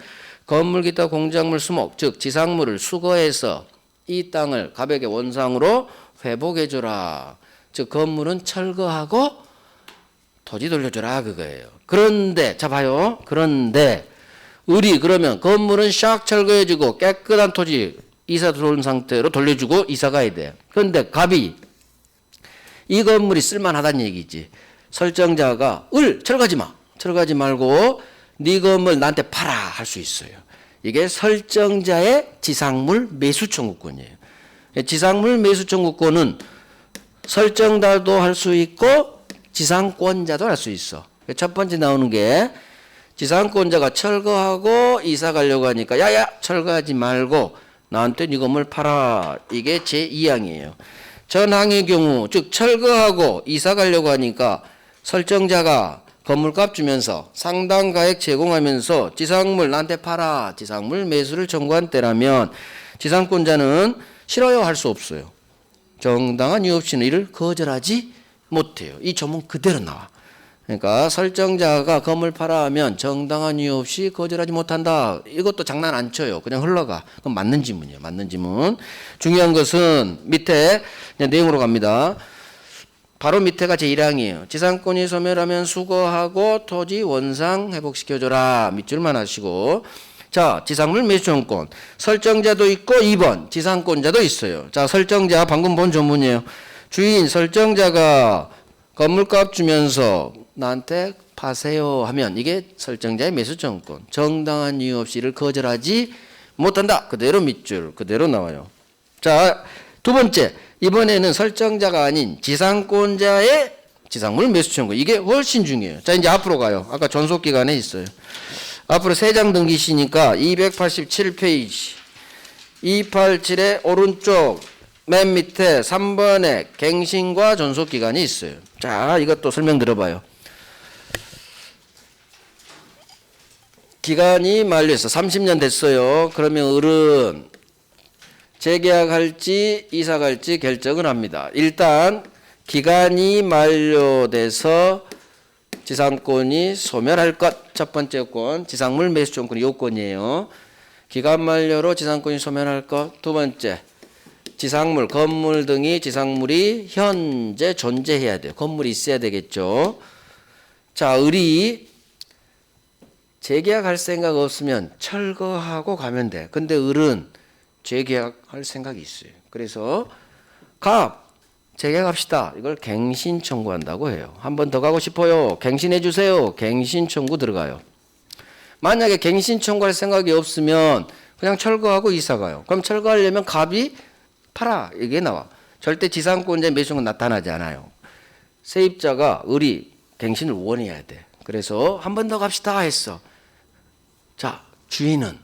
건물 기타 공작물 수목 즉 지상물을 수거해서 이 땅을 갑에게 원상으로 회복해줘라. 즉 건물은 철거하고 토지 돌려줘라 그거예요. 그런데 자 봐요. 그런데 을이 그러면 건물은 샥 철거해주고 깨끗한 토지 이사 들어온 상태로 돌려주고 이사 가야 돼. 그런데 갑이 이 건물이 쓸만하다는 얘기지. 설정자가 을 철거하지 마. 철거하지 말고 네 건물 나한테 팔아 할 수 있어요. 이게 설정자의 지상물 매수 청구권이에요. 지상물 매수 청구권은 설정자도 할 수 있고 지상권자도 할 수 있어. 첫 번째 나오는 게 지상권자가 철거하고 이사 가려고 하니까 야야 철거하지 말고 나한테 네 건물 팔아. 이게 제2항이에요. 전항의 경우 즉 철거하고 이사 가려고 하니까 설정자가 건물값 주면서 상당 가액 제공하면서 지상물 나한테 팔아. 지상물 매수를 청구한 때라면 지상권자는 싫어요 할 수 없어요. 정당한 이유 없이는 이를 거절하지 못해요. 이 조문 그대로 나와. 그러니까 설정자가 건물 팔아 하면 정당한 이유 없이 거절하지 못한다. 이것도 장난 안 쳐요. 그냥 흘러가. 그건 맞는 지문이에요. 맞는 지문. 중요한 것은 밑에 그냥 내용으로 갑니다. 바로 밑에가 제1항이에요. 지상권이 소멸하면 수거하고 토지 원상 회복시켜줘라. 밑줄만 하시고. 자, 지상물 매수청구권. 설정자도 있고 2번 지상권자도 있어요. 자, 설정자 방금 본 조문이에요. 주인 설정자가 건물값 주면서 나한테 파세요 하면 이게 설정자의 매수청구권. 정당한 이유 없이 이를 거절하지 못한다. 그대로 밑줄 그대로 나와요. 자, 두 번째. 이번에는 설정자가 아닌 지상권자의 지상물 매수청구. 이게 훨씬 중요해요. 자, 이제 앞으로 가요. 아까 존속기간에 있어요. 앞으로 3장 등기시니까 287페이지 287의 오른쪽 맨 밑에 3번에 갱신과 존속기간이 있어요. 자, 이것도 설명 들어봐요. 기간이 만료해서 30년 됐어요. 그러면 을은 재계약할지 이사 갈지 결정을 합니다. 일단 기간이 만료돼서 지상권이 소멸할 것. 첫 번째 요건 지상물 매수청구권이 요건이에요. 기간 만료로 지상권이 소멸할 것. 두 번째 지상물 건물 등이 지상물이 현재 존재해야 돼요. 건물이 있어야 되겠죠. 자, 을이 재계약할 생각 없으면 철거하고 가면 돼. 근데 을은 재계약할 생각이 있어요. 그래서 재계약합시다. 이걸 갱신 청구한다고 해요. 한 번 더 가고 싶어요. 갱신해 주세요. 갱신 청구 들어가요. 만약에 갱신 청구할 생각이 없으면 그냥 철거하고 이사 가요. 그럼 철거하려면 갑이 팔아. 이게 나와. 절대 지상권자의 매수는 나타나지 않아요. 세입자가 을이 갱신을 원해야 돼. 그래서 한 번 더 갑시다 했어. 자, 주인은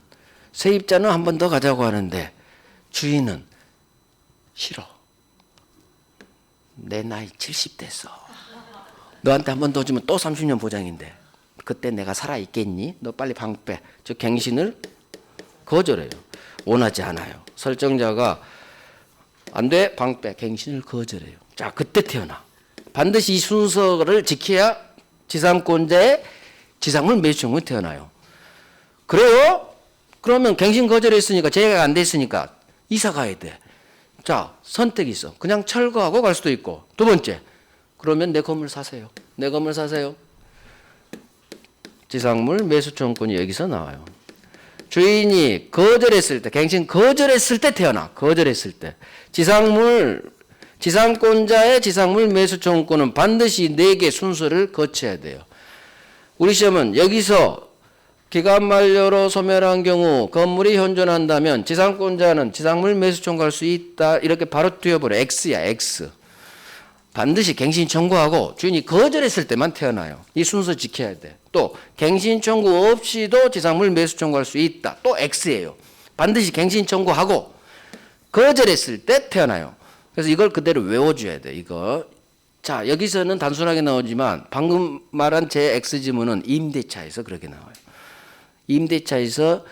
세입자는 한 번 더 가자고 하는데 주인은 싫어. 내 나이 70 됐어. 너한테 한 번 더 주면 또 30년 보장인데 그때 내가 살아있겠니? 너 빨리 방 빼. 저 갱신을 거절해요. 원하지 않아요. 설정자가 안 돼. 방 빼. 갱신을 거절해요. 자, 그때 태어나. 반드시 이 순서를 지켜야 지상권자의 지상물 매수청구가 태어나요. 그래요? 그러면 갱신 거절했으니까 재계약 안 됐으니까 이사 가야 돼. 자, 선택이 있어. 그냥 철거하고 갈 수도 있고. 두 번째, 그러면 내 건물 사세요. 내 건물 사세요. 지상물 매수청구권이 여기서 나와요. 주인이 거절했을 때, 갱신 거절했을 때 태어나. 거절했을 때. 지상권자의 지상물 매수청구권은 반드시 4개 순서를 거쳐야 돼요. 우리 시험은 여기서 기간 만료로 소멸한 경우 건물이 현존한다면 지상권자는 지상물 매수 청구할 수 있다. 이렇게 바로 띄워버려. X야, X. 반드시 갱신 청구하고 주인이 거절했을 때만 태어나요. 이 순서 지켜야 돼. 또 갱신 청구 없이도 지상물 매수 청구할 수 있다. 또 X예요. 반드시 갱신 청구하고 거절했을 때 태어나요. 그래서 이걸 그대로 외워줘야 돼. 이거. 자, 여기서는 단순하게 나오지만 방금 말한 제 X 지문은 임대차에서 그렇게 나와요. 임대차에서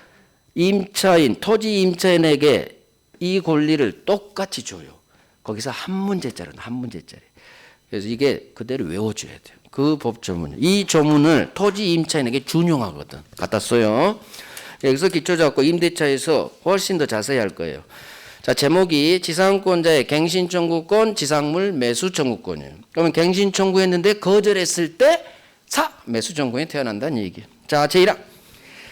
임차인, 토지 임차인에게 이 권리를 똑같이 줘요. 거기서 한 문제짜리는 한 문제짜리. 그래서 이게 그대로 외워줘야 돼요. 그 법조문. 이 조문을 토지 임차인에게 준용하거든. 갖다 써요. 여기서 기초 잡고 임대차에서 훨씬 더 자세히 할 거예요. 자, 제목이 지상권자의 갱신 청구권, 지상물 매수 청구권이에요. 그러면 갱신 청구했는데 거절했을 때 매수 청구권이 태어난다는 얘기예요. 자, 제1항.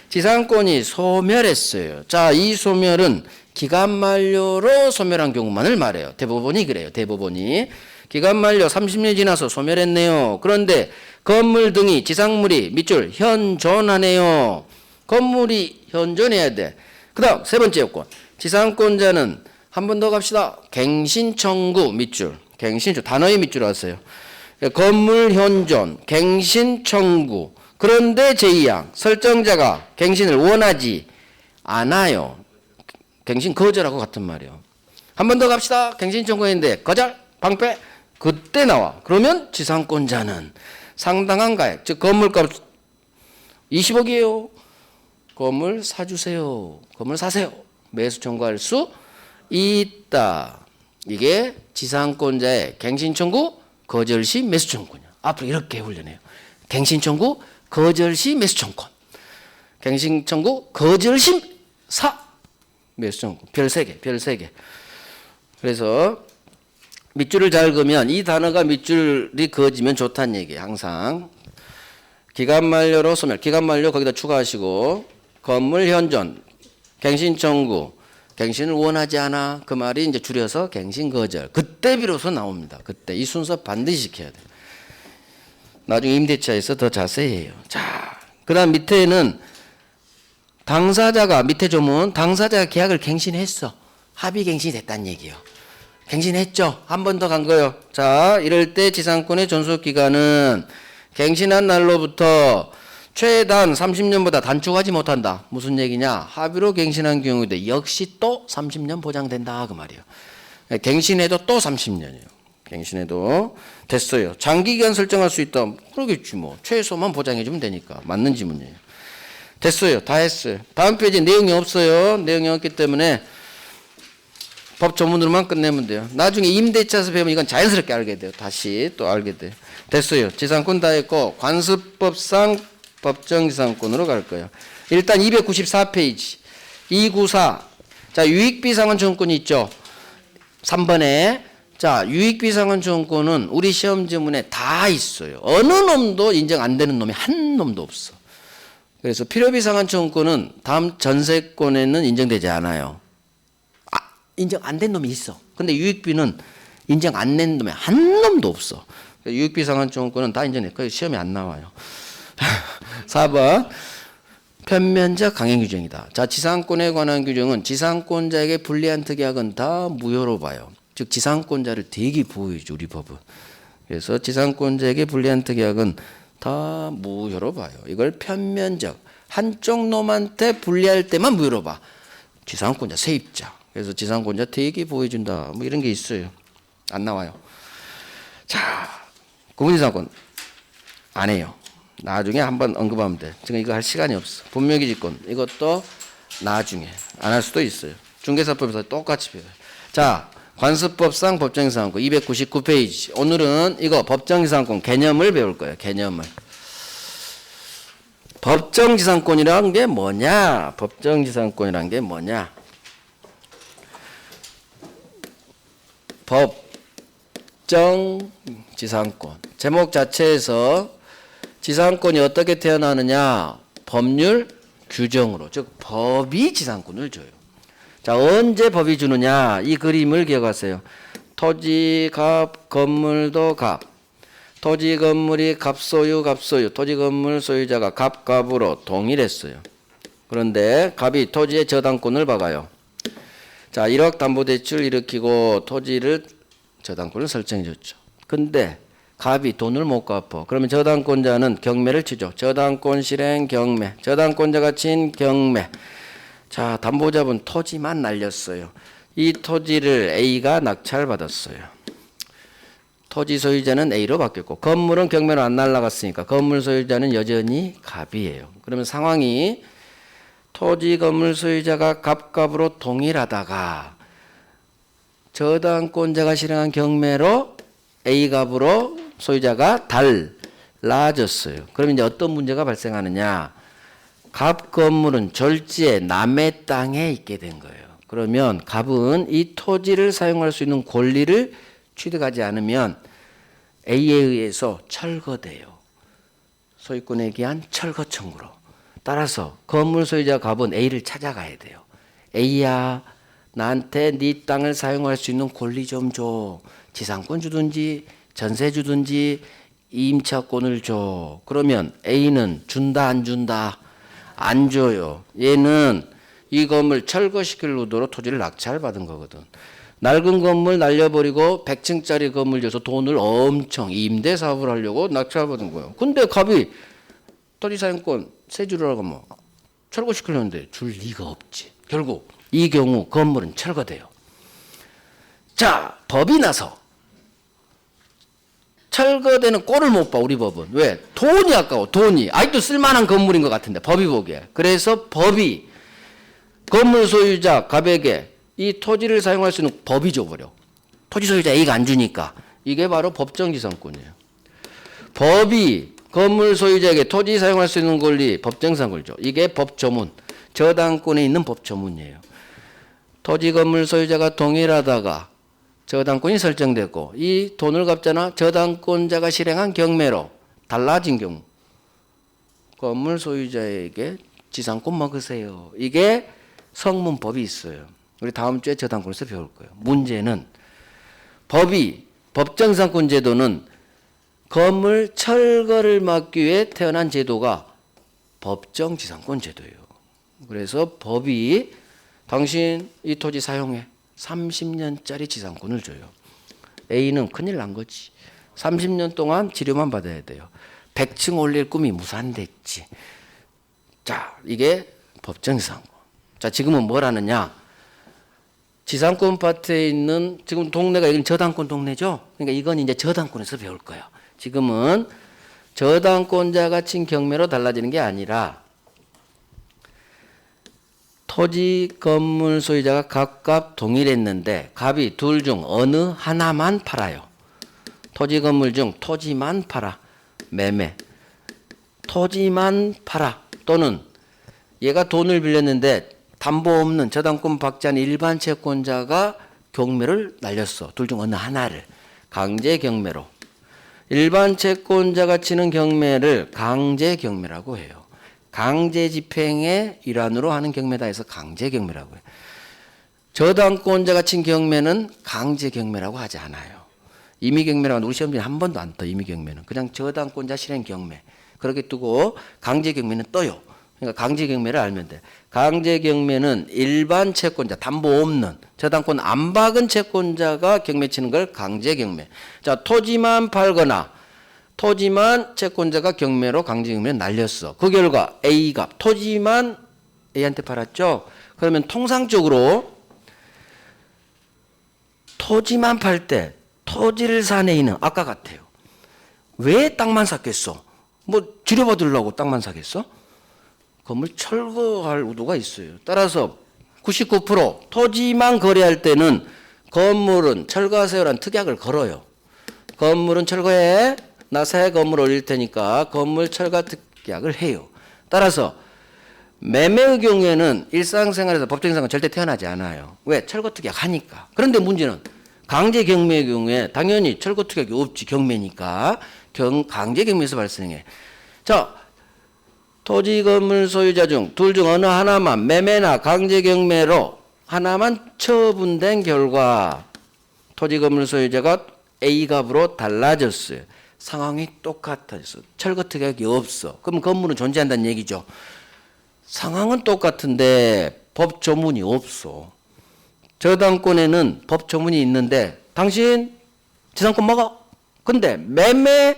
지상권이 소멸했어요. 자, 이 소멸은 기간 만료로 소멸한 경우만을 말해요. 대법원이 그래요. 대법원이. 기간 만료 30년이 지나서 소멸했네요. 그런데 건물 등이 지상물이 밑줄 현존하네요. 건물이 현존해야 돼. 그 다음 세 번째 요건. 지상권자는 한 번 더 갑시다. 갱신 청구 밑줄. 갱신 단어의 밑줄 하세요. 건물 현존, 갱신 청구. 그런데 제2항 설정자가 갱신을 원하지 않아요. 갱신 거절하고 같은 말이에요. 한 번 더 갑시다. 갱신 청구했는데 거절, 방패. 그때 나와. 그러면 지상권자는 상당한 가액, 즉 건물값 20억이에요. 건물 사주세요. 건물 사세요. 매수 청구할 수 있다. 이게 지상권자의 갱신 청구, 거절 시 매수 청구냐. 앞으로 이렇게 훈련해요. 갱신 청구, 거절 시 매수 청구. 갱신 청구, 거절 시 매수 청구. 별 3개, 별 3개. 그래서 밑줄을 잘 그으면 이 단어가 밑줄이 그어지면 좋다는 얘기예요. 항상. 기간 만료로 소멸. 기간 만료 거기다 추가하시고 건물 현존. 갱신 청구. 갱신을 원하지 않아. 그 말이 이제 줄여서 갱신 거절. 그때 비로소 나옵니다. 그때. 이 순서 반드시 지켜야 돼요. 나중에 임대차에서 더 자세히 해요. 자, 그 다음 밑에는 당사자가, 밑에 조문, 당사자가 계약을 갱신했어. 합의 갱신이 됐다는 얘기예요. 갱신했죠. 한 번 더 간 거예요. 자, 이럴 때 지상권의 존속기간은 갱신한 날로부터 최단 30년보다 단축하지 못한다. 무슨 얘기냐? 합의로 갱신한 경우에 역시 또 30년 보장된다. 그 말이에요. 갱신해도 또 30년이에요. 갱신해도 됐어요. 장기기간 설정할 수 있다. 그러겠지 뭐. 최소만 보장해주면 되니까. 맞는 지문이에요. 됐어요. 다 했어요. 다음 페이지 내용이 없어요. 내용이 없기 때문에 법 조문으로만 끝내면 돼요. 나중에 임대차에서 배우면 이건 자연스럽게 알게 돼요. 다시 또 알게 돼요. 됐어요. 지상권 다 했고 관습법상 법정지상권으로 갈 거예요. 일단 294페이지 294. 자, 유익비상환청구권이 있죠. 3번에 자, 유익비상환청구권은 우리 시험 지문에 다 있어요. 어느 놈도 인정 안 되는 놈이 한 놈도 없어. 그래서 필요비상환청구권은 다음 전세권에는 인정되지 않아요. 인정 안 된 놈이 있어. 근데 유익비는 인정 안 낸 놈이 한 놈도 없어. 유익비상환청구권은 다 인정돼. 거의 시험에 안 나와요. 4번 편면적 강행규정이다. 자, 지상권에 관한 규정은 지상권자에게 불리한 특약은 다 무효로 봐요. 즉 지상권자를 되게 보호해줘 우리 법은. 그래서 지상권자에게 불리한 특약은 다 무효로 봐요. 이걸 편면적 한쪽 놈한테 불리할 때만 무효로 봐. 지상권자 세입자. 그래서 지상권자 되게 보호해준다. 뭐 이런 게 있어요. 안 나와요. 자, 구분지상권 안 해요. 나중에 한번 언급하면 돼. 지금 이거 할 시간이 없어. 분묘기지권 이것도 나중에 안 할 수도 있어요. 중개사법에서 똑같이 배워요. 자, 관습법상 법정지상권 299페이지. 오늘은 이거 법정지상권 개념을 배울 거예요. 개념을. 법정지상권이란 게 뭐냐? 법정지상권이란 게 뭐냐? 법정지상권. 제목 자체에서 지상권이 어떻게 태어나느냐? 법률 규정으로. 즉 법이 지상권을 줘요. 자, 언제 법이 주느냐? 이 그림을 기억하세요. 토지 갑, 건물도 갑. 토지 건물이 갑소유, 갑소유. 토지 건물 소유자가 갑, 갑으로 동일했어요. 그런데 갑이 토지의 저당권을 박아요. 자, 1억 담보대출 일으키고 토지를 저당권을 설정해 줬죠. 근데 갑이 돈을 못 갚아. 그러면 저당권자는 경매를 치죠. 저당권 실행 경매. 저당권자가 친 경매. 자, 담보자분 토지만 날렸어요. 이 토지를 A가 낙찰받았어요. 토지 소유자는 A로 바뀌었고 건물은 경매로 안 날라갔으니까 건물 소유자는 여전히 갑이에요. 그러면 상황이 토지 건물 소유자가 갑갑으로 동일하다가 저당권자가 실행한 경매로 A갑으로 소유자가 달라졌어요. 그러면 이제 어떤 문제가 발생하느냐? 갑 건물은 졸지에 남의 땅에 있게 된 거예요. 그러면 갑은 이 토지를 사용할 수 있는 권리를 취득하지 않으면 A에 의해서 철거돼요. 소유권에 기한 철거 청구로. 따라서 건물 소유자 갑은 A를 찾아가야 돼요. A야, 나한테 네 땅을 사용할 수 있는 권리 좀 줘. 지상권 주든지 전세 주든지 임차권을 줘. 그러면 A는 준다 안 준다? 안 줘요. 얘는 이 건물 철거시킬 의도로 토지를 낙찰받은 거거든. 낡은 건물 날려버리고 100층짜리 건물 줘서 돈을 엄청 임대 사업을 하려고 낙찰받은 거예요. 근데 갑이 토지 사용권 세 주라고 뭐 철거시키려는데 줄 리가 없지. 결국 이 경우 건물은 철거돼요. 자, 법이 나서 철거되는 꼴을 못 봐, 우리 법은. 왜? 돈이 아까워, 돈이. 아직도 쓸만한 건물인 것 같은데, 법이 보기에. 그래서 법이 건물 소유자 갑에게 이 토지를 사용할 수 있는 법이 줘버려. 토지 소유자 A가 안 주니까. 이게 바로 법정지상권이에요. 법이 건물 소유자에게 토지 사용할 수 있는 권리, 법정지상권을 줘. 이게 법조문. 저당권에 있는 법조문이에요. 토지 건물 소유자가 동일하다가 저당권이 설정되고 이 돈을 갚잖아. 저당권자가 실행한 경매로 달라진 경우 건물 소유자에게 지상권 먹으세요. 이게 성문법이 있어요. 우리 다음 주에 저당권에서 배울 거예요. 문제는 법이 법정지상권 제도는 건물 철거를 막기 위해 태어난 제도가 법정지상권 제도예요. 그래서 법이 당신 이 토지 사용해 30년짜리 지상권을 줘요. A는 큰일 난 거지. 30년 동안 치료만 받아야 돼요. 100층 올릴 꿈이 무산됐지. 자, 이게 법정지상권. 자, 지금은 뭘 하느냐? 지상권 파트에 있는 지금 동네가 여기는 저당권 동네죠. 그러니까 이건 이제 저당권에서 배울 거예요. 지금은 저당권자가 친 경매로 달라지는 게 아니라 토지 건물 소유자가 각각 동일했는데 갑이 둘 중 어느 하나만 팔아요. 토지 건물 중 토지만 팔아. 매매. 토지만 팔아. 또는 얘가 돈을 빌렸는데 담보 없는 저당권 받지 않은 일반 채권자가 경매를 날렸어. 둘 중 어느 하나를. 강제 경매로. 일반 채권자가 치는 경매를 강제 경매라고 해요. 강제 집행의 일환으로 하는 경매다 해서 강제 경매라고 해요. 저당권자가 친 경매는 강제 경매라고 하지 않아요. 임의 경매라고 우리 시험지에 한 번도 안 떠. 임의 경매는 그냥 저당권자 실행 경매 그렇게 뜨고 강제 경매는 떠요. 그러니까 강제 경매를 알면 돼. 강제 경매는 일반 채권자 담보 없는 저당권 안 박은 채권자가 경매 치는 걸 강제 경매. 자, 토지만 팔거나 토지만 채권자가 경매로 강제 경매를 날렸어. 그 결과 A가 토지만 A한테 팔았죠. 그러면 통상적으로 토지만 팔 때 토지를 산 A는 아까 같아요. 왜 땅만 샀겠어? 뭐 지려받으려고 땅만 사겠어? 건물 철거할 의도가 있어요. 따라서 99% 토지만 거래할 때는 건물은 철거하세요라는 특약을 걸어요. 건물은 철거해. 나 새 건물 올릴 테니까 건물 철거 특약을 해요. 따라서 매매의 경우에는 일상생활에서 법정이상은 절대 태어나지 않아요. 왜? 철거 특약 하니까. 그런데 문제는 강제 경매의 경우에 당연히 철거 특약이 없지. 경매니까. 강제 경매에서 발생해. 자, 토지 건물 소유자 중 둘 중 어느 하나만 매매나 강제 경매로 하나만 처분된 결과 토지 건물 소유자가 A 값으로 달라졌어요. 상황이 똑같았어. 철거 특약이 없어. 그럼 건물은 존재한다는 얘기죠. 상황은 똑같은데 법 조문이 없어. 저당권에는 법 조문이 있는데 당신 지상권 먹어. 근데 매매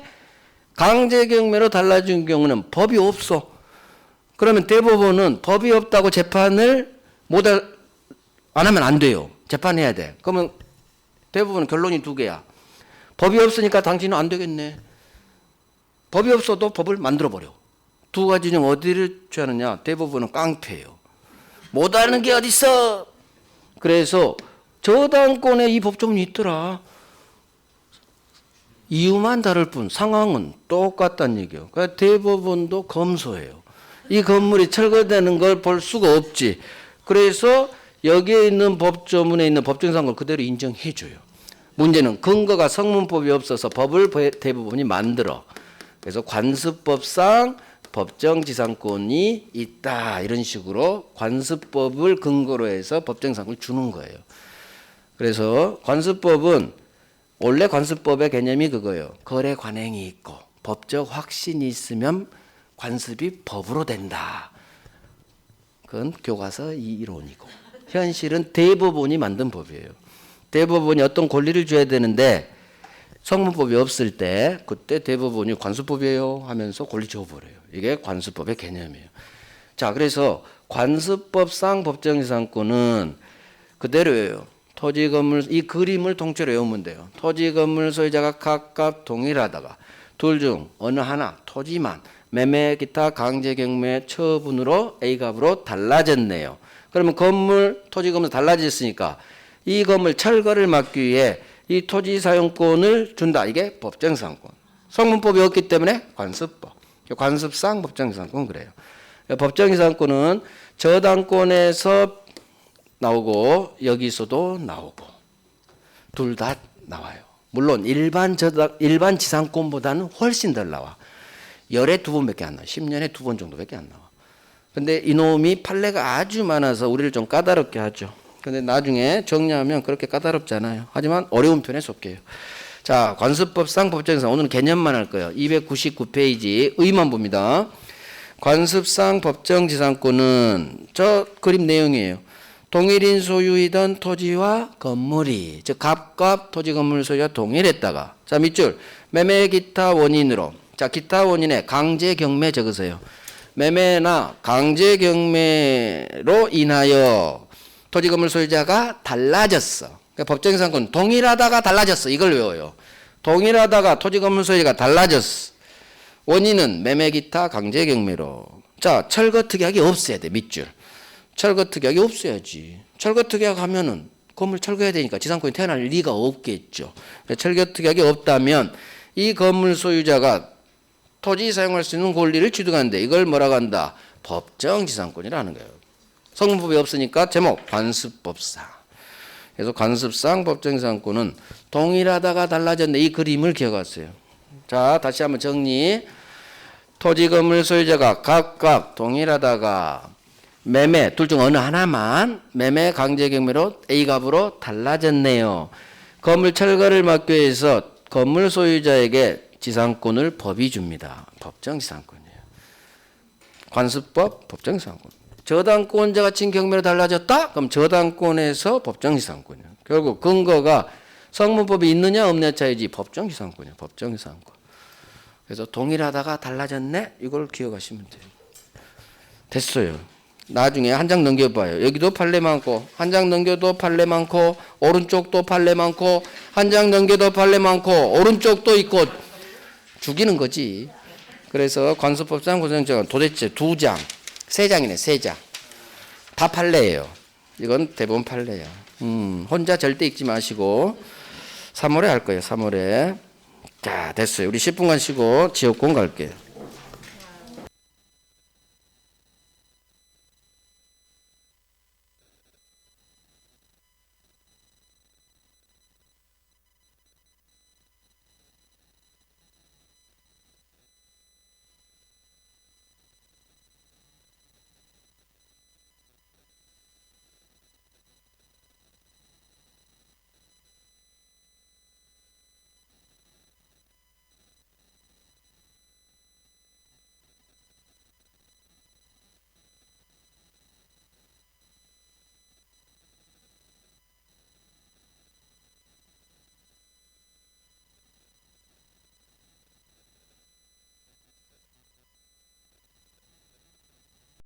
강제 경매로 달라진 경우는 법이 없어. 그러면 대법원은 법이 없다고 재판을 안 하면 안 돼요. 재판해야 돼. 그러면 대법원은 결론이 두 개야. 법이 없으니까 당신은 안 되겠네. 법이 없어도 법을 만들어버려. 두 가지 중 어디를 취하느냐. 대법원은 깡패예요. 못하는 게 어딨어. 그래서 저당권에 이 법조문이 있더라. 이유만 다를 뿐 상황은 똑같다는 얘기예요. 그러니까 대법원도 검소해요. 이 건물이 철거되는 걸 볼 수가 없지. 그래서 여기에 있는 법조문에 있는 법정지상권을 그대로 인정해줘요. 문제는 근거가 성문법이 없어서 법을 대부분이 만들어. 그래서 관습법상 법정지상권이 있다 이런 식으로 관습법을 근거로 해서 법정지상권을 주는 거예요. 그래서 관습법은 원래 관습법의 개념이 그거예요. 거래 관행이 있고 법적 확신이 있으면 관습이 법으로 된다. 그건 교과서 이론이고 현실은 대법원이 만든 법이에요. 대법원이 어떤 권리를 줘야 되는데 성문법이 없을 때 그때 대법원이 관습법이에요 하면서 권리 줘버려요. 이게 관습법의 개념이에요. 자, 그래서 관습법상 법정지상권은 그대로예요. 토지 건물 이 그림을 통째로 외우면 돼요. 토지 건물 소유자가 각각 동일하다가 둘 중 어느 하나 토지만 매매 기타 강제 경매 처분으로 A값으로 달라졌네요. 그러면 토지 건물 달라졌으니까 이 건물 철거를 막기 위해 이 토지 사용권을 준다. 이게 법정지상권. 성문법이 없기 때문에 관습법. 관습상 법정지상권 그래요. 법정지상권은 저당권에서 나오고 여기서도 나오고 둘 다 나와요. 물론 일반 지상권보다는 훨씬 덜 나와. 열에 2번밖에 안 나와. 10년에 2번 정도밖에 안 나와. 근데 이놈이 판례가 아주 많아서 우리를 좀 까다롭게 하죠. 근데 나중에 정리하면 그렇게 까다롭지 않아요. 하지만 어려운 편에 속해요. 자, 관습법상 법정지상권 오늘은 개념만 할 거예요. 299페이지 의만 봅니다. 관습상 법정지상권은 저 그림 내용이에요. 동일인 소유이던 토지와 건물이 즉 갑과 토지 건물 소유가 동일했다가 자 밑줄 매매 기타 원인으로 자 기타 원인에 강제 경매 적으세요. 매매나 강제 경매로 인하여 토지 건물 소유자가 달라졌어. 그러니까 법정지상권 동일하다가 달라졌어. 이걸 외워요. 동일하다가 토지 건물 소유자가 달라졌어. 원인은 매매 기타 강제 경매로. 자 철거 특약이 없어야 돼. 밑줄. 철거 특약이 없어야지. 철거 특약 하면은 건물 철거해야 되니까 지상권이 태어날 리가 없겠죠. 철거 특약이 없다면 이 건물 소유자가 토지 사용할 수 있는 권리를 취득하는데 이걸 뭐라고 한다? 법정지상권이라는 거예요. 성문법이 없으니까 제목 관습법상. 그래서 관습상 법정지상권은 동일하다가 달라졌네. 이 그림을 기억하세요. 자 다시 한번 정리. 토지 건물 소유자가 각각 동일하다가 매매 둘 중 어느 하나만 매매 강제 경매로 A값으로 달라졌네요. 건물 철거를 막기 위해서 건물 소유자에게 지상권을 법이 줍니다. 법정지상권이에요. 관습법 법정지상권. 저당권자가 친 경매로 달라졌다? 그럼 저당권에서 법정지상권이에요. 결국 근거가 성문법이 있느냐 없느냐 차이지 법정지상권이에요. 법정지상권. 그래서 동일하다가 달라졌네? 이걸 기억하시면 돼요. 됐어요. 나중에 한 장 넘겨봐요. 여기도 판례 많고 한 장 넘겨도 판례 많고 오른쪽도 판례 많고 한 장 넘겨도 판례 많고 오른쪽도 있고 죽이는 거지. 그래서 관습법상 고정정은 도대체 2장 3장이네 3장 다 판례예요. 이건 대부분 판례야. 혼자 절대 읽지 마시고 3월에 할 거예요. 3월에. 자 됐어요. 우리 10분간 쉬고 지역공 갈게요.